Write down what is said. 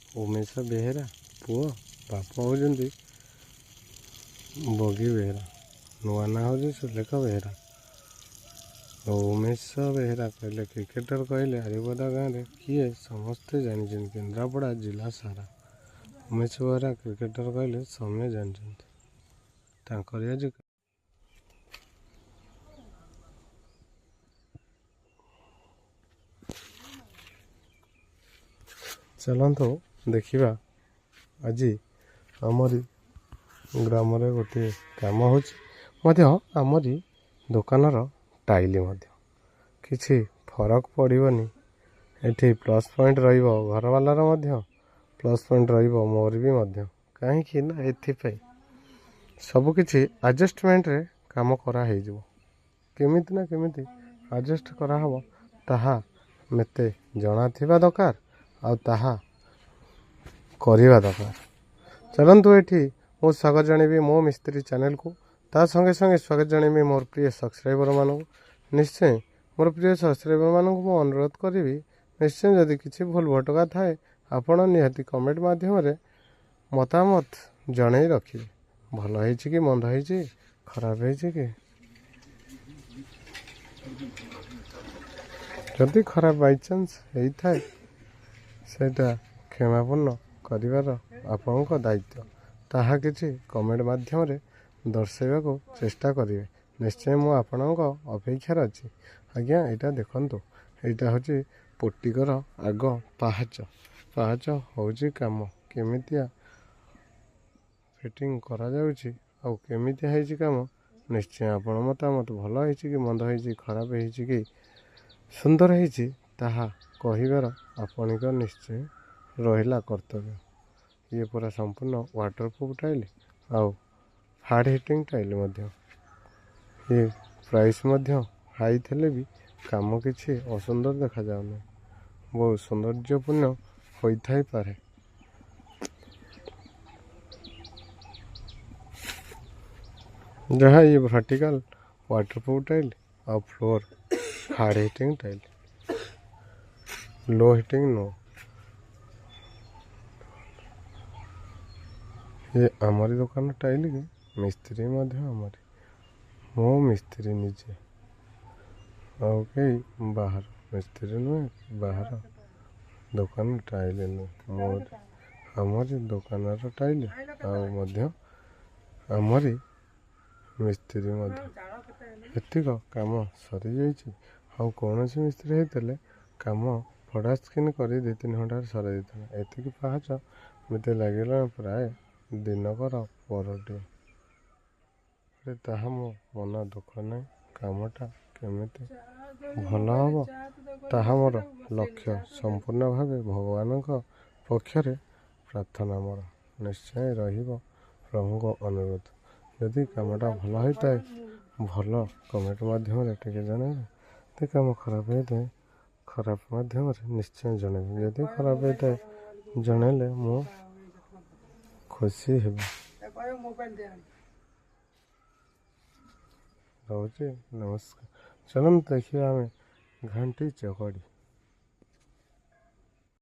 उमेश बेहेरा पुओ बापा होती बगी बेहेरा नुआ ना हूँ सुलेख बेहेरा। उमेश बेहेरा कहले क्रिकेटर कहले हरिपदा गाँव में किए समस्ते जानी केन्द्रापड़ा जिला सारा। उमेश बेहेरा क्रिकेटर कहले समय जानते आज चलतु देखा आज आमरी ग्राम गोटे काम होमरी दुकानर टाइली किसी फरक पड़ोनी एठी प्लस पॉइंट घर वालार प्लस पॉइंट मोर भी कहीं एथिपाई सबकि आडजस्टमेंट रे काम कराई केमिति ना केमिति आडजस्ट कराहब ताहा मते जना थिबा दरकार आ ताहा करिबा दरकार। चलतु एठी मो स्वागत जनइबी मो मिस्त्री चैनल को ता संगे संगे स्वागत जनइबी मोर प्रिय सब्सक्राइबर मानक निश्चय मोर प्रिय सब्सक्राइबर मानक मो अनुरोध करी निश्चय जदि किसी भूल भटका थाए आपण निहाती कमेंट माध्यम मतामत जणई रखिए भल है कि मंद है खराब है कि जदि खराब बाईचान्स होता है सेटा क्षमापूर्ण करिवार आपणक दायित्व ताहा किछि कमेंट माध्यम दर्शाइबा को चेष्टा करेंगे निश्चय मु आपणक अपेक्षार अच्छी। आज्ञा यहाँ देखु यहाँ हूँ पोटिकर आग पाहाच पाहाच हूँ कम केमितिया फिटिंग करा जाउछि आ केमितिया है कम निश्चय आपण मतामत भल है कि मंद है खराब है कि सुंदर है कहबार आपणिक निश्चय रहा कर्तव्य। ये पूरा संपूर्ण वाटरप्रूफ टाइल आउ हार्ड हिटिंग टाइल ये प्राइस हाई थे भी काम किसी असुंदर देखा जाऊना बहुत सौंदर्यपूर्ण होता ही पारे। जहाँ ये वर्टिकल वाटरप्रूफ टाइल और फ्लोर हार्ड हिटिंग टाइल लो हिटिंग नो ये आमरी दुकान टाइल की मिस्त्री आमरी मो मिस्त्री निजे आउ कई बाहर मिस्त्री नुहे बाहर दुकान टाइल नुहे मोर आमरी दुकान टाइल आमरी मिस्त्री एतिक काम सरी जाइए आउ कौन मिस्त्री होते काम फटास किन कर 2-3 घंटा सर एतिक पाहाच मत लगे प्राय दिनकर परटे ताहा मो मन दुख नहीं कामटा केमिति भल हम ताहा मोर लक्ष्य संपूर्ण भाव भगवान पक्षर प्रार्थना मोर निश्चय प्रभु को अनुरोध यदि कामटा भल होता है भल कमेंट माध्यम जनइबे तो काम खराब होता है खराब माध्यम निश्चय जनइबे यदि खराब होता है जनइले मु खुशी हेबी रोचे नमस्कार। चलम देखिए आम घंटी चकड़ी।